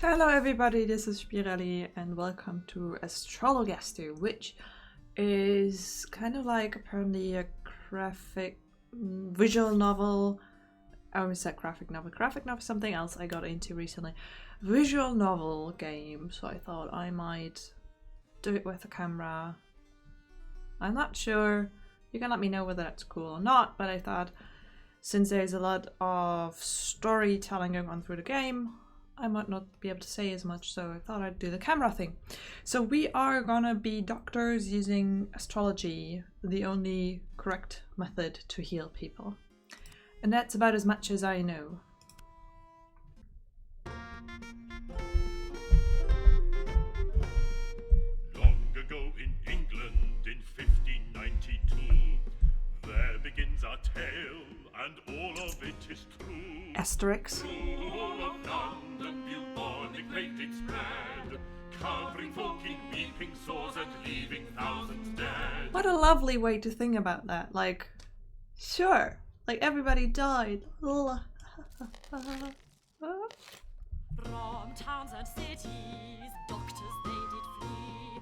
Hello everybody, this is Spirelli and welcome to Astrologaster, which is kind of like apparently a visual novel. I almost said graphic novel, something else I got into recently. Visual novel game, so I thought I might do it with a camera. I'm not sure, you can let me know whether that's cool or not, but I thought since there's a lot of storytelling going on through the game, I might not be able to say as much, so I thought I'd do the camera thing. So we are gonna be doctors using astrology, the only correct method to heal people. And that's about as much as I know. Long ago in England in 1592, there begins our tale, and all of it is true. Asterix. Rule of London, bubonic plague spread, covering folk in weeping sores and leaving thousands dead. What a lovely way to think about that. Like, sure, like everybody died. From towns and cities, doctors they did flee,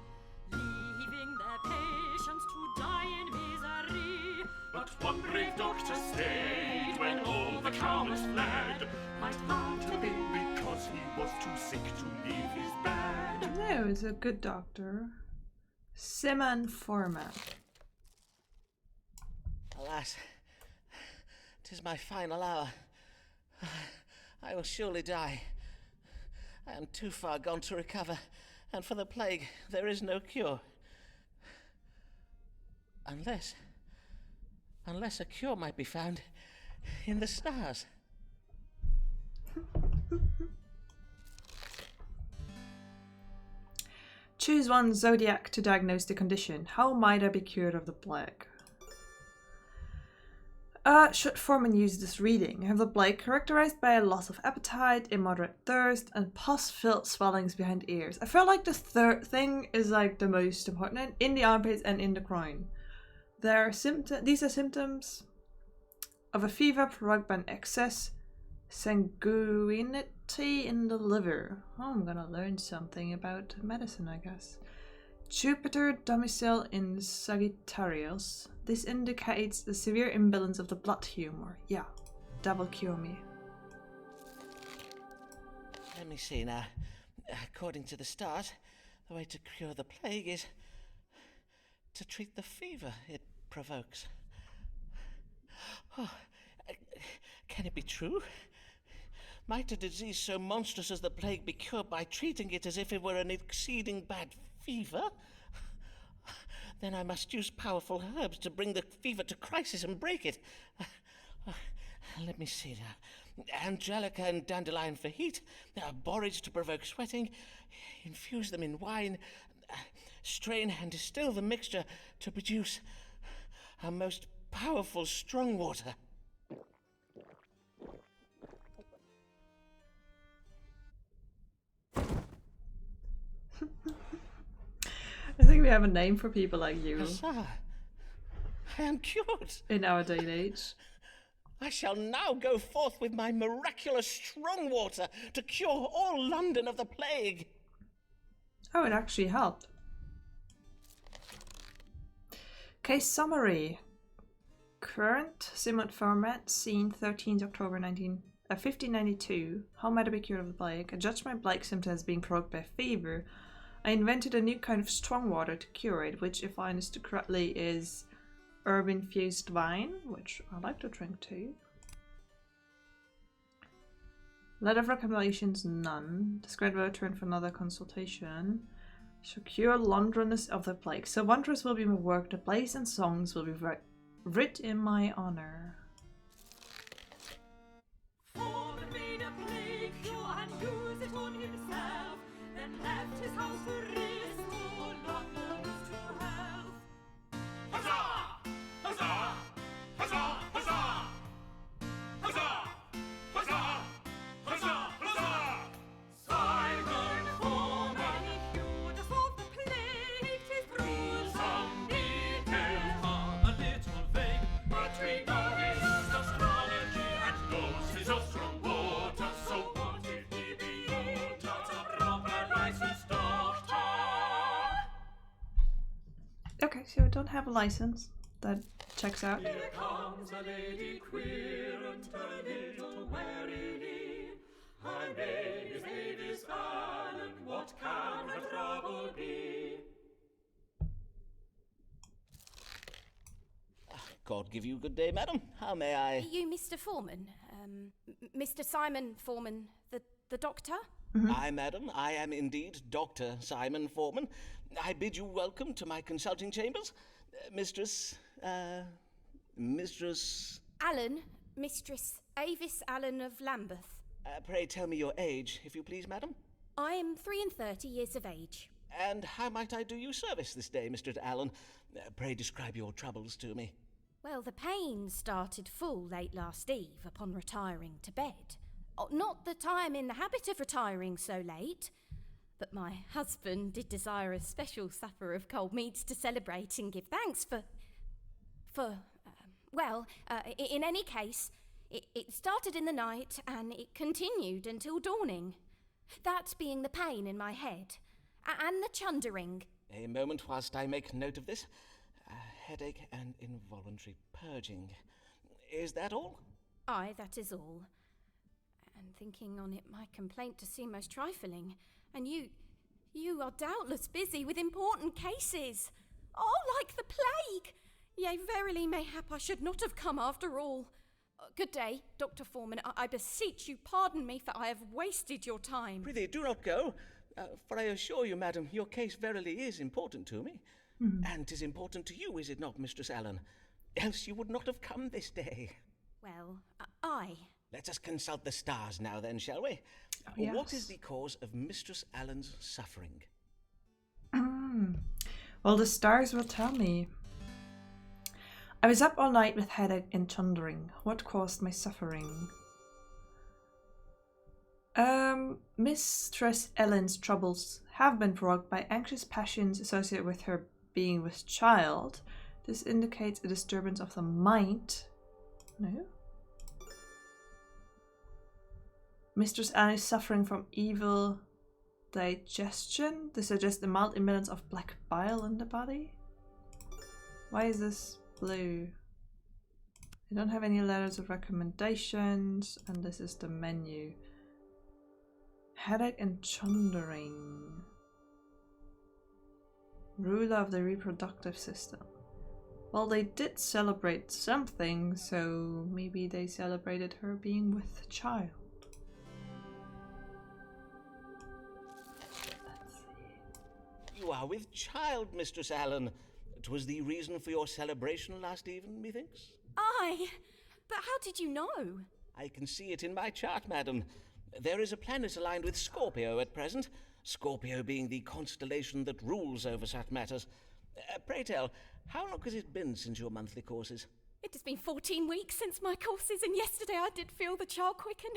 leaving their patients to die in misery. But one brave doctor stayed when all the cowards fled. Might not have been because he was too sick to leave his bed. No, he's a good doctor. Simon Forman. Alas, 'tis my final hour. I will surely die. I am too far gone to recover, and for the plague there is no cure. Unless a cure might be found in the stars. Choose one zodiac to diagnose the condition. How might I be cured of the plague? Should Forman use this reading? Have the plague characterized by a loss of appetite, immoderate thirst, and pus-filled swellings behind ears. I feel like the third thing is like the most important, in the armpits and in the groin. These are symptoms of a fever provoked by an excess sanguinity in the liver. Oh, I'm gonna learn something about medicine, I guess. Jupiter domicile in Sagittarius. This indicates a severe imbalance of the blood humor. Yeah, devil cure me. Let me see now. According to the stars, the way to cure the plague is to treat the fever it provokes. Oh, can it be true? Might a disease so monstrous as the plague be cured by treating it as if it were an exceeding bad fever? Then I must use powerful herbs to bring the fever to crisis and break it. Let me see now. Angelica and dandelion for heat, borage to provoke sweating, infuse them in wine, strain and distill the mixture to produce a most powerful strong water. I think we have a name for people like you. Huzzah! I am cured. In our day and age. I shall now go forth with my miraculous strong water to cure all London of the plague. Oh, it actually helped. Case summary. Current Simon Forman, scene 13th October 1592. How might I be cured of the plague? I judged my plague symptoms being provoked by fever. I invented a new kind of strong water to cure it, which, if I understood correctly, is herb-infused wine, which I like to drink too. Letter of recommendations, none. Describe the return for another consultation. Shall cure Londoners of the plague. So wondrous will be my work, the plays and songs will be writ in my honor. Forman made a plague cure and used it on himself, then left his house to restore Londoners to health. Huzzah! Huzzah! Huzzah! Huzzah! Huzzah! Huzzah! Huzzah! Huzzah! Simon Forman, he cured us of the plague. His rules Some details are a little vague, but we know he used astrology and knows his own strong water. So what if he be your daughter? Actually, I don't have a license. That checks out. Here comes a lady queer and a little warily. Her name is Avis Allen. What can her trouble be? God give you good day, madam. How may I? Are you Mr. Forman? Mr. Simon Forman, the doctor? Aye, madam. I am indeed Doctor Simon Forman. I bid you welcome to my consulting chambers. Mistress... Allen, Mistress Avis Allen of Lambeth. Pray tell me your age, if you please, madam. I am 33 years of age. And how might I do you service this day, Mr. Allen? Pray describe your troubles to me. Well, the pain started full late last eve upon retiring to bed. Not that I am in the habit of retiring so late, but my husband did desire a special supper of cold meats to celebrate and give thanks in any case, it started in the night and it continued until dawning. That being the pain in my head and the chundering. A moment whilst I make note of this. Headache and involuntary purging. Is that all? Aye, that is all. And thinking on it, my complaint does seem most trifling, and you are doubtless busy with important cases. Oh, like the plague! Yea, verily, mayhap I should not have come after all. Good day, Dr. Forman. I beseech you, pardon me, for I have wasted your time. Prithee, do not go, for I assure you, madam, your case verily is important to me. And 'tis important to you, is it not, Mistress Allen? Else you would not have come this day. Well, aye. Let us consult the stars now then, shall we? Yes. What is the cause of Mistress Allen's suffering? Well, the stars will tell me. I was up all night with headache and chundering. What caused my suffering? Mistress Ellen's troubles have been provoked by anxious passions associated with her being with child. This indicates a disturbance of the mind. No? Mistress Ellen is suffering from evil digestion. This suggests a mild imbalance of black bile in the body. Why is this blue? I don't have any letters of recommendations, and this is the menu. Headache and chundering. Ruler of the reproductive system. Well, they did celebrate something, so maybe they celebrated her being with child. Let's see. You are with child, Mistress Allen. 'Twas the reason for your celebration last even, methinks. Aye, but how did you know? I can see it in my chart, madam. There is a planet aligned with Scorpio at present, Scorpio being the constellation that rules over such matters. Pray tell, how long has it been since your monthly courses? It has been 14 weeks since my courses, and yesterday I did feel the child quicken.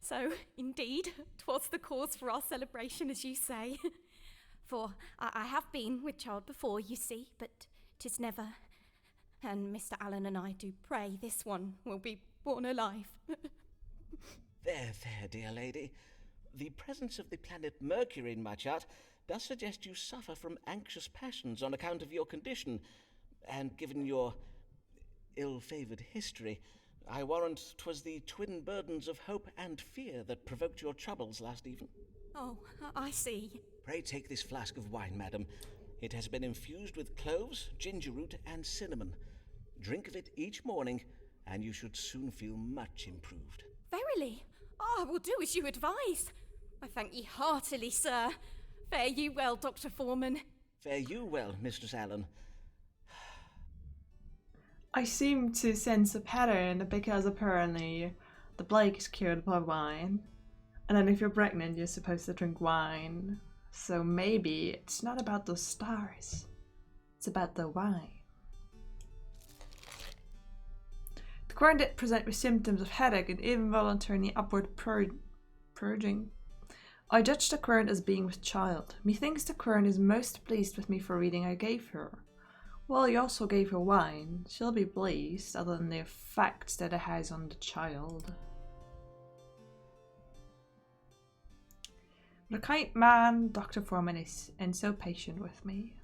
So, indeed, 'twas the cause for our celebration, as you say. For I have been with child before, you see, but 'tis never. And Mr. Allen and I do pray this one will be born alive. There, dear lady. The presence of the planet Mercury in my chart does suggest you suffer from anxious passions on account of your condition, and given your ill-favoured history, I warrant 'twas the twin burdens of hope and fear that provoked your troubles last even. Oh, I see. Pray take this flask of wine, madam. It has been infused with cloves, ginger root, and cinnamon. Drink of it each morning, and you should soon feel much improved. Verily, I will do as you advise. I thank ye heartily, sir. Fare you well, Dr. Forman. Fare you well, Mistress Allen. I seem to sense a pattern because apparently the plague is cured by wine. And then if you're pregnant, you're supposed to drink wine. So maybe it's not about those stars. It's about the wine. The quern did present with symptoms of headache and involuntary upward purging. I judged the quern as being with child. Methinks the quern is most pleased with me for reading I gave her. Well, you also gave her wine. She'll be pleased, other than the effects that it has on the child. What a kind man Dr. Forman is, and so patient with me.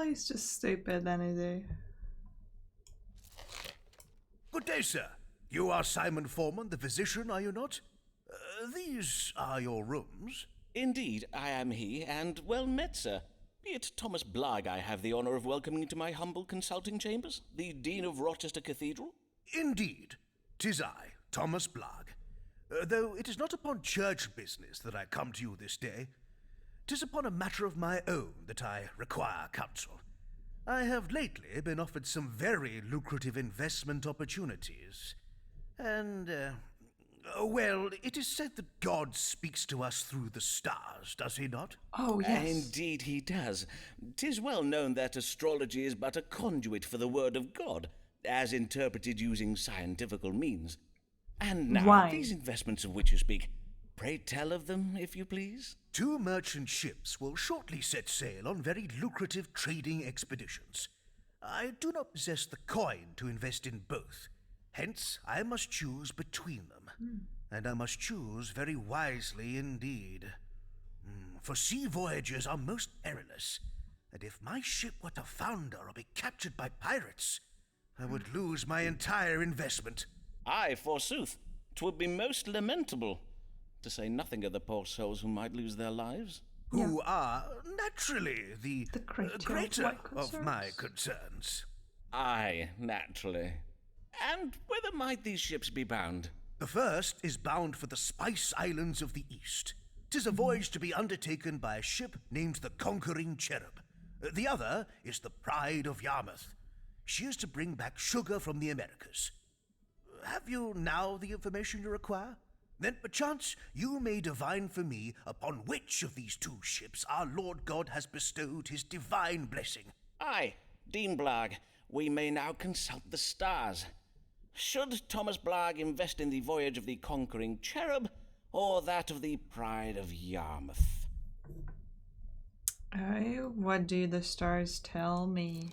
he's just stupid then, is he? Good day, sir. You are Simon Forman, the physician, are you not? These are your rooms. Indeed, I am he, and well met, sir. Be it Thomas Blagg I have the honour of welcoming to my humble consulting chambers, the Dean of Rochester Cathedral? Indeed, 'tis I, Thomas Blagg. Though it is not upon church business that I come to you this day. 'Tis upon a matter of my own that I require counsel. I have lately been offered some very lucrative investment opportunities, and, well, it is said that God speaks to us through the stars, does he not? Oh, yes. Indeed he does. 'Tis well known that astrology is but a conduit for the word of God, as interpreted using scientifical means. And now, Why? these investments of which you speak, pray tell of them, if you please. 2 merchant ships will shortly set sail on very lucrative trading expeditions. I do not possess the coin to invest in both. Hence, I must choose between them. And I must choose very wisely indeed. For sea voyages are most perilous, and if my ship were to founder or be captured by pirates, I would lose my entire investment. Aye, forsooth, 'twould be most lamentable, to say nothing of the poor souls who might lose their lives. Who are, naturally, the creator of my concerns. Aye, naturally. And whither might these ships be bound? The first is bound for the Spice Islands of the East. 'Tis a voyage to be undertaken by a ship named the Conquering Cherub. The other is the Pride of Yarmouth. She is to bring back sugar from the Americas. Have you now the information you require? Then perchance you may divine for me upon which of these 2 ships our Lord God has bestowed his divine blessing. Aye, Dean Blagg, we may now consult the stars. Should Thomas Blagg invest in the voyage of the Conquering Cherub, or that of the Pride of Yarmouth? Oh, what do the stars tell me?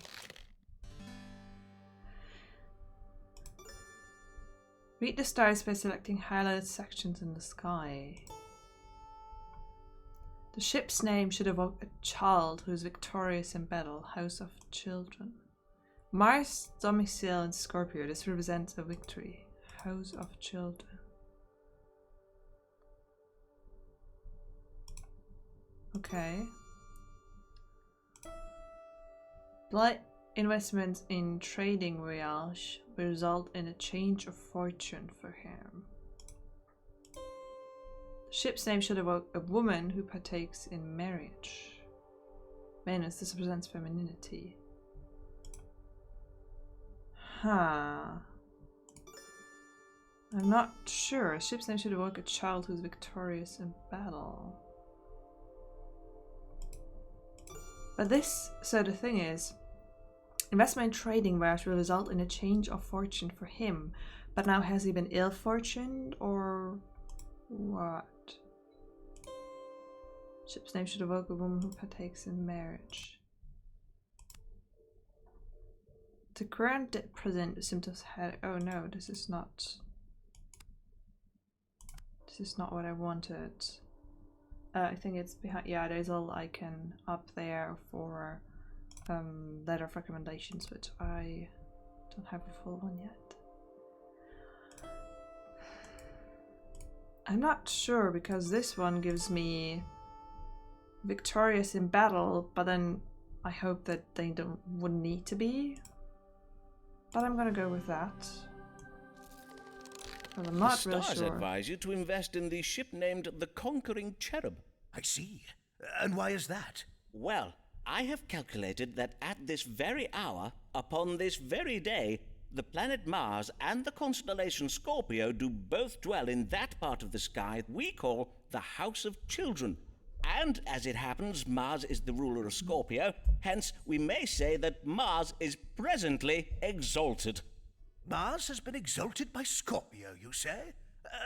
Read the stars by selecting highlighted sections in the sky. The ship's name should evoke a child who is victorious in battle, House of Children. Mars domicile in Scorpio, this represents a victory, House of Children. Okay. Blight investments in trading voyage will result in a change of fortune for him. The ship's name should evoke a woman who partakes in marriage. Venus, this represents femininity. Huh. I'm not sure. A ship's name should evoke a child who's victorious in battle. But this, so the thing is, investment in trading voyage will result in a change of fortune for him. But now has he been ill-fortuned or what? Ship's name should evoke a woman who partakes in marriage. The current present symptoms had. Oh no, this is not. This is not what I wanted. I think it's behind. Yeah, there's a little icon up there for letter of recommendations, which I don't have a full one yet. I'm not sure because this one gives me victorious in battle, but then I hope that they wouldn't need to be. But I'm gonna go with that. Well, I'm not the really stars sure. advise you to invest in the ship named the Conquering Cherub. I see. And why is that? Well, I have calculated that at this very hour, upon this very day, the planet Mars and the constellation Scorpio do both dwell in that part of the sky we call the House of Children. And as it happens, Mars is the ruler of Scorpio, hence we may say that Mars is presently exalted. Mars has been exalted by Scorpio, you say?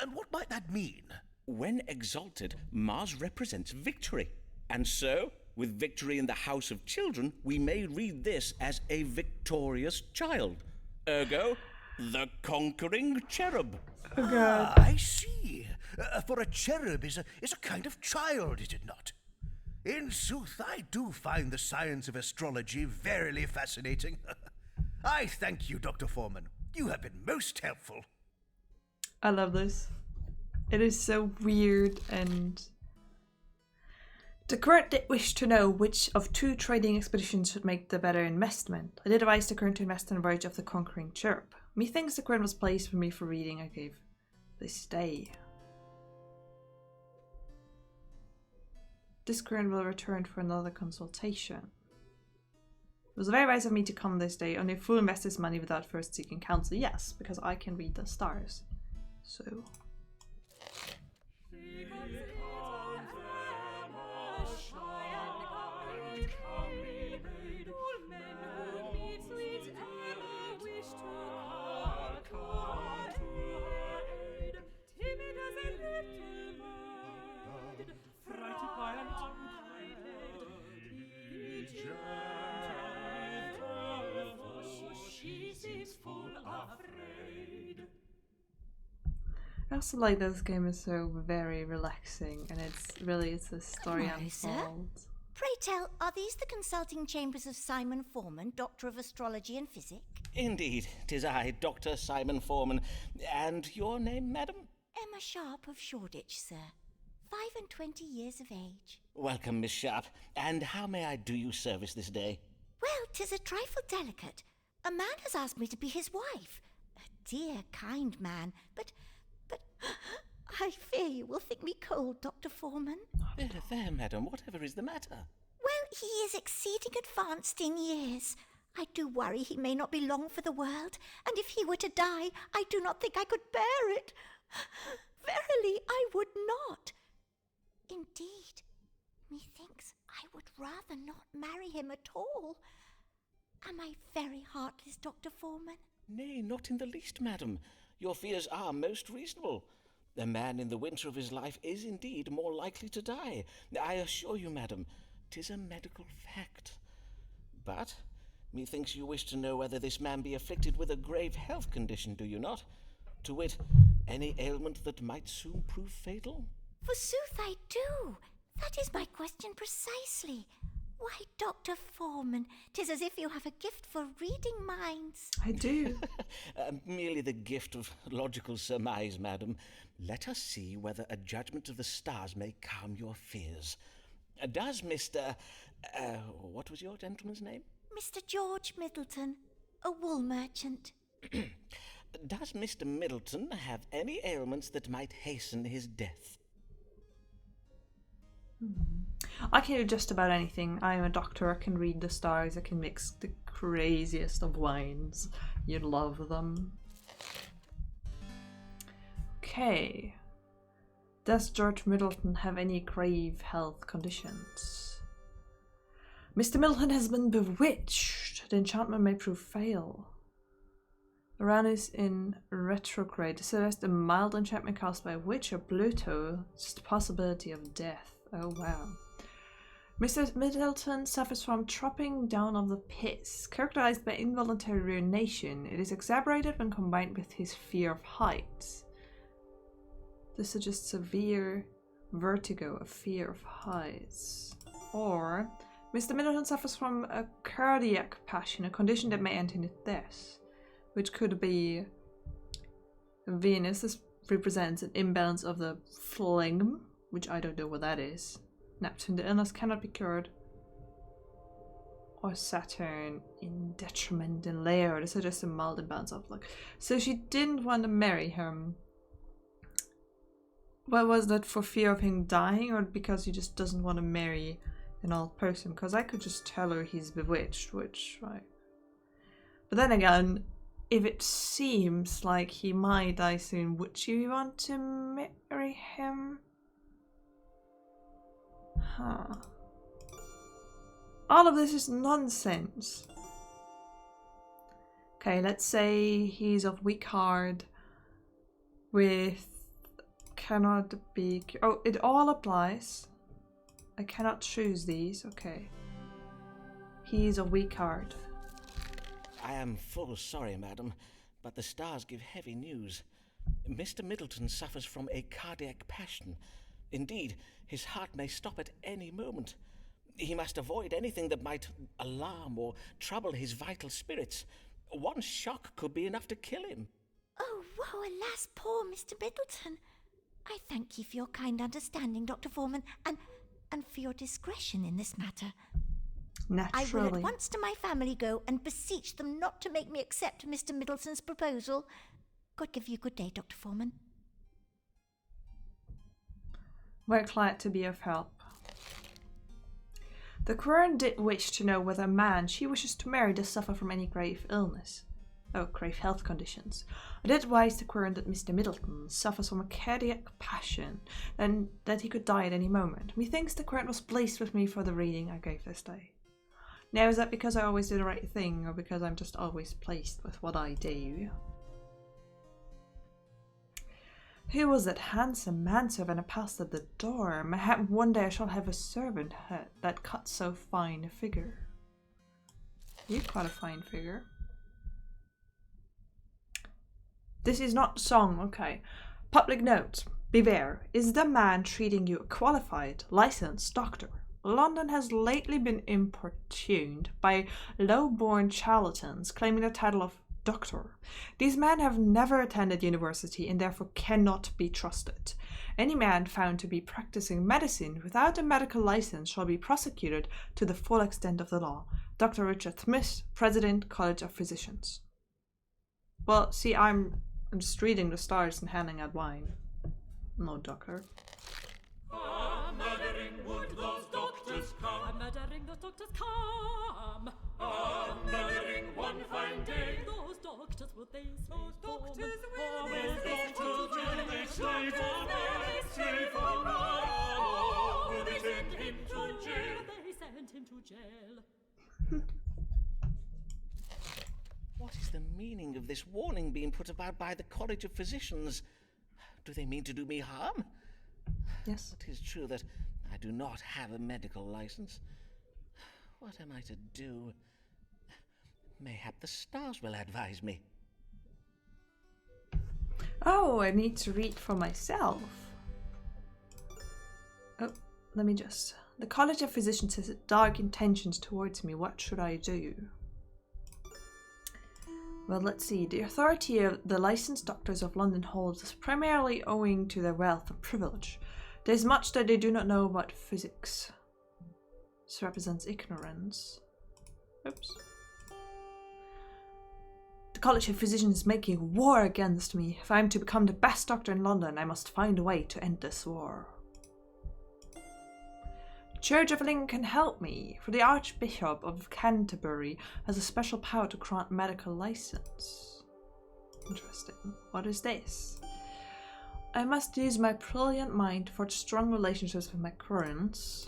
And what might that mean? When exalted, Mars represents victory. And so, with victory in the House of Children, we may read this as a victorious child. Ergo, the Conquering Cherub. Oh god. I see. For a cherub is a kind of child, is it not? In sooth, I do find the science of astrology verily fascinating. I thank you, Dr. Forman. You have been most helpful. I love this. It is so weird, and the current did wish to know which of 2 trading expeditions should make the better investment. I did advise the current to invest in a voyage of the conquering chirp. Methinks the current was placed for me for reading I gave this day. This current will return for another consultation. It was very wise of me to come this day. Only a fool invests his money without first seeking counsel. Yes, because I can read the stars. So... I also like this game is so very relaxing, and it's a story unfolds. Pray tell, are these the consulting chambers of Simon Forman, Doctor of Astrology and Physic? Indeed, 'tis I, Doctor Simon Forman. And your name, madam? Emma Sharp of Shoreditch, sir. 25 years of age. Welcome, Miss Sharp. And how may I do you service this day? Well, 'tis a trifle delicate. A man has asked me to be his wife. A dear, kind man, but I fear you will think me cold, Dr. Forman. There, madam, whatever is the matter? Well, he is exceeding advanced in years. I do worry he may not be long for the world, and if he were to die, I do not think I could bear it. Verily, I would not. Indeed, methinks I would rather not marry him at all. Am I very heartless, Dr. Forman? Nay, not in the least, madam. Your fears are most reasonable. A man in the winter of his life is indeed more likely to die. I assure you, madam, 'tis a medical fact. But methinks you wish to know whether this man be afflicted with a grave health condition, do you not? To wit, any ailment that might soon prove fatal? Forsooth I do. That is my question precisely. Why, Dr. Forman, 'tis as if you have a gift for reading minds. I do. Merely the gift of logical surmise, madam. Let us see whether a judgment of the stars may calm your fears. Does Mr. What was your gentleman's name? Mr. George Middleton, a wool merchant. Does Mr. Middleton have any ailments that might hasten his death? I can do just about anything. I am a doctor, I can read the stars, I can mix the craziest of wines. You'd love them. Okay. Does George Middleton have any grave health conditions? Mr. Middleton has been bewitched. The enchantment may prove fail. Uranus in retrograde. This suggests a mild enchantment cast by a witch or Pluto. Just the possibility of death. Oh wow. Mr. Middleton suffers from dropping down of the piss, characterized by involuntary urination. It is exacerbated when combined with his fear of heights. This suggests severe vertigo, a fear of heights. Or Mr. Middleton suffers from a cardiac passion, a condition that may end in death, which could be Venus. This represents an imbalance of the phlegm, which I don't know what that is. Neptune, the illness cannot be cured. Or Saturn in detriment in Leo. This is just a mild imbalance of luck. So she didn't want to marry him. Well, was that for fear of him dying, or because he just doesn't want to marry an old person? Because I could just tell her he's bewitched, which, right. But then again, if it seems like he might die soon, would she want to marry him? Huh. All of this is nonsense. Okay, let's say he's of weak heart with cannot be... Oh, it all applies. I cannot choose these. Okay. He's of weak heart. I am full sorry, madam, but the stars give heavy news. Mr. Middleton suffers from a cardiac passion. Indeed, his heart may stop at any moment. He must avoid anything that might alarm or trouble his vital spirits. One shock could be enough to kill him. Oh, woe, alas, poor Mr. Middleton. I thank you for your kind understanding, Dr. Forman, and for your discretion in this matter. Naturally. I will at once to my family go and beseech them not to make me accept Mr. Middleton's proposal. God give you good day, Dr. Forman. We're glad to be of help. The queen did wish to know whether a man she wishes to marry does suffer from any grave illness. Oh, grave health conditions. I did advise the queen that Mr. Middleton suffers from a cardiac passion, and that he could die at any moment. Methinks the queen was pleased with me for the reading I gave this day. Now, is that because I always do the right thing, or because I'm just always pleased with what I do? Who was that handsome manservant that passed at the door? Mayhap one day I shall have a servant that cuts so fine a figure. You've got a fine figure. This is not song, okay. Public note. Beware, is the man treating you a qualified, licensed doctor? London has lately been importuned by low-born charlatans claiming the title of doctor. These men have never attended university and therefore cannot be trusted. Any man found to be practicing medicine without a medical license shall be prosecuted to the full extent of the law. Dr. Richard Smith, President, College of Physicians. Well, see, I'm just reading the stars and handing out wine. No doctor. Murdering would those doctors come? Murdering those doctors come. Murdering one fine day. Those doctors will they slay for me? Those doctors will they slay for me? Slay for me? Will they send him to jail? They send him to jail. What is the meaning of this warning being put about by the College of Physicians? Do they mean to do me harm? Yes. It is true that I do not have a medical license. What am I to do? Mayhap the stars will advise me. Oh, I need to read for myself. Oh, let me just... The College of Physicians has dark intentions towards me. What should I do? Well, let's see. The authority of the licensed doctors of London holds is primarily owing to their wealth and privilege. There is much that they do not know about physics. This represents ignorance. Oops. The College of Physicians is making war against me. If I am to become the best doctor in London, I must find a way to end this war. The Church of England can help me, for the Archbishop of Canterbury has a special power to grant medical license. Interesting. What is this? I must use my brilliant mind to forge strong relationships with my currents.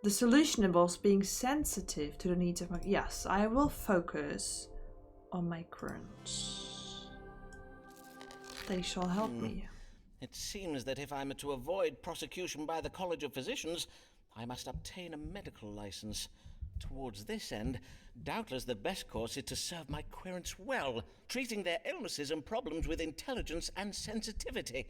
The solution involves being sensitive to the needs of my... Yes, I will focus on my currents. They shall help me. It seems that if I'm to avoid prosecution by the College of Physicians, I must obtain a medical license. Towards this end, doubtless the best course is to serve my querents well, treating their illnesses and problems with intelligence and sensitivity.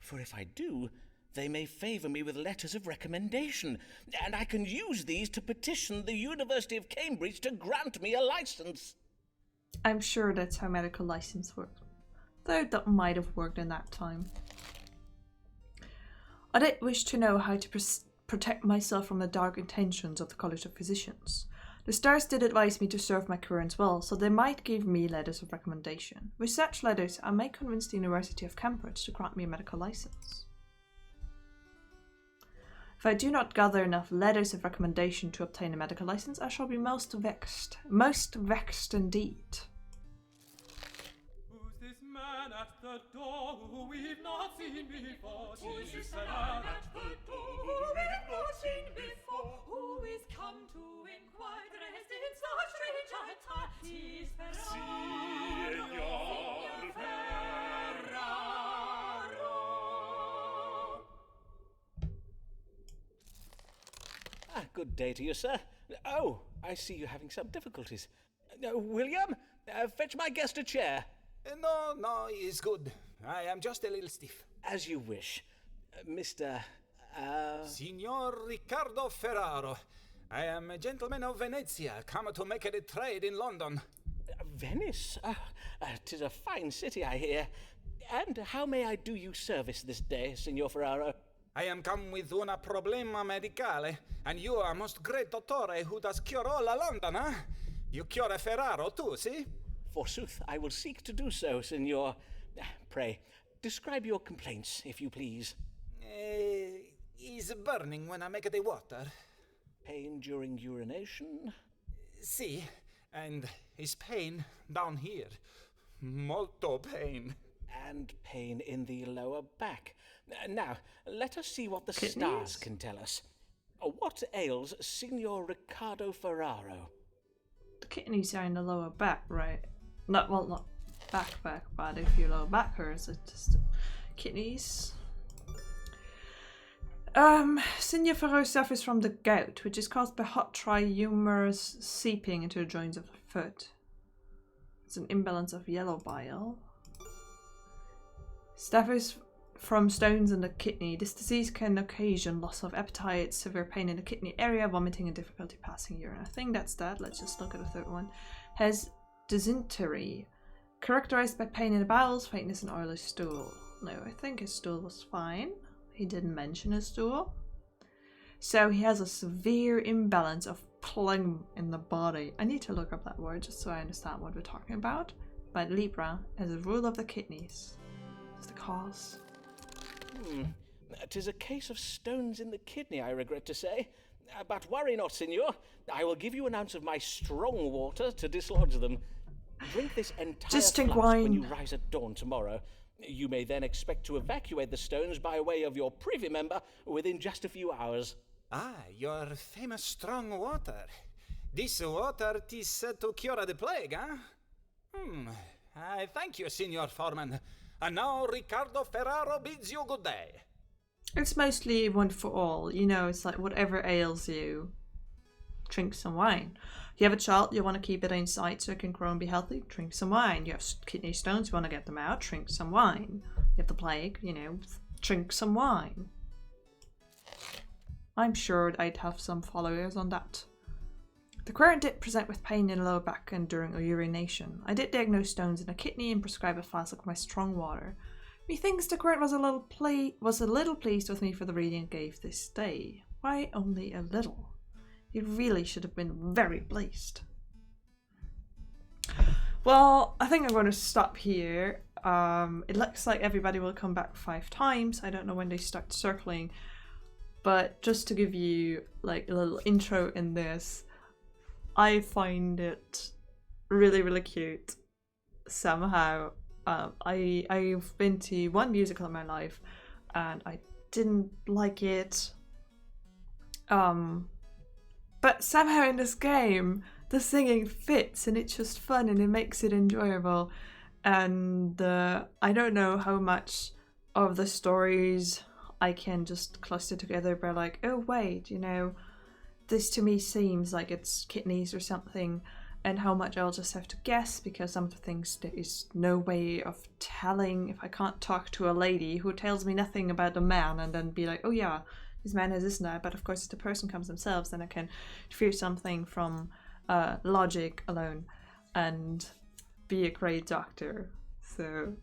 For if I do, they may favour me with letters of recommendation, and I can use these to petition the University of Cambridge to grant me a license. I'm sure that's how medical license works. Though that might have worked in that time. I did wish to know how to protect myself from the dark intentions of the College of Physicians. The stars did advise me to serve my currents well, so they might give me letters of recommendation. With such letters, I may convince the University of Cambridge to grant me a medical license. If I do not gather enough letters of recommendation to obtain a medical license, I shall be most vexed. Most vexed indeed. Who's this man at the door who we've not seen before? Who's this man at the door who we've not seen before? Who is come to inquire dressed in such strange attire? Signor Ferraro. Good day to you, sir. Oh, I see you're having some difficulties. William, fetch my guest a chair. No, it's good. I am just a little stiff. As you wish. Mr. Signor Riccardo Ferraro. I am a gentleman of Venezia, come to make a trade in London. Venice? 'Tis a fine city, I hear. And how may I do you service this day, Signor Ferraro? I am come with una problema medicale, and you are most great dottore who does cure all a London, huh? You cure Ferraro too, see? Forsooth, I will seek to do so, Signor. Pray, describe your complaints, if you please. Is burning when I make the water. Pain during urination? See, and is pain down here. Molto pain. And pain in the lower back. Now, let us see what the Kidneys? stars can tell us. What ails Signor Riccardo Ferraro? The kidneys are in the lower back, right? Not back, but if your lower back hurts, it's just kidneys. Signor Ferraro suffers from the gout, which is caused by hot, dry humors seeping into the joints of the foot. It's an imbalance of yellow bile. Suffers from stones in the kidney. This disease can occasion loss of appetite, severe pain in the kidney area, vomiting, and difficulty passing urine. I think that's that. Let's just look at the third one. Has dysentery, characterized by pain in the bowels, faintness, and oily stool. No, I think his stool was fine. He didn't mention his stool. So he has a severe imbalance of plum in the body. I need to look up that word just so I understand what we're talking about. But Libra has a rule of the kidneys. That's the cause. 'Tis a case of stones in the kidney, I regret to say. But worry not, Signor. I will give you an ounce of my strong water to dislodge them. Drink this entire Just drink flask wine. when you rise at dawn tomorrow. You may then expect to evacuate the stones by way of your privy member within just a few hours. Ah, your famous strong water. This water is said to cure the plague, huh? I thank you, Signor Forman. And now Riccardo Ferraro bids you good day. It's mostly one for all. You know, it's like whatever ails you, drink some wine. You have a child, you want to keep it inside so it can grow and be healthy, drink some wine. You have kidney stones, you want to get them out, drink some wine. You have the plague, you know, drink some wine. I'm sure I'd have some followers on that. The querent did present with pain in the lower back and during urination. I did diagnose stones in the kidney and prescribe a flask of my strong water. Methinks the querent was a little pleased with me for the reading I gave this day. Why only a little? He really should have been very pleased. Well, I think I'm going to stop here. It looks like everybody will come back 5 times. I don't know when they start circling. But just to give you like a little intro in this, I find it really, really cute. Somehow, I've been to one musical in my life and I didn't like it. But somehow in this game, the singing fits and it's just fun and it makes it enjoyable. And I don't know how much of the stories I can just cluster together by like, oh wait, you know, this to me seems like it's kidneys or something, and how much I'll just have to guess because some of the things there is no way of telling if I can't talk to a lady who tells me nothing about a man and then be like, oh yeah, this man has this and that, but of course if the person comes themselves then I can fear something from logic alone and be a great doctor. So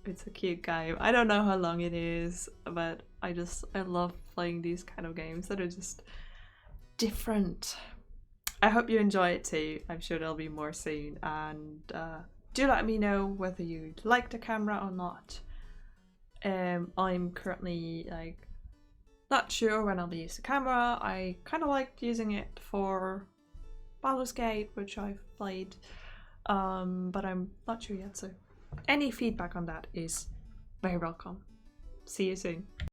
it's a cute game. I don't know how long it is, but I love playing these kind of games that are just different. I hope you enjoy it too. I'm sure there'll be more soon, and do let me know whether you like the camera or not. I'm currently like not sure when I'll be using the camera. I kind of liked using it for Baldur's Gate, which I've played, but I'm not sure yet, so any feedback on that is very welcome. See you soon.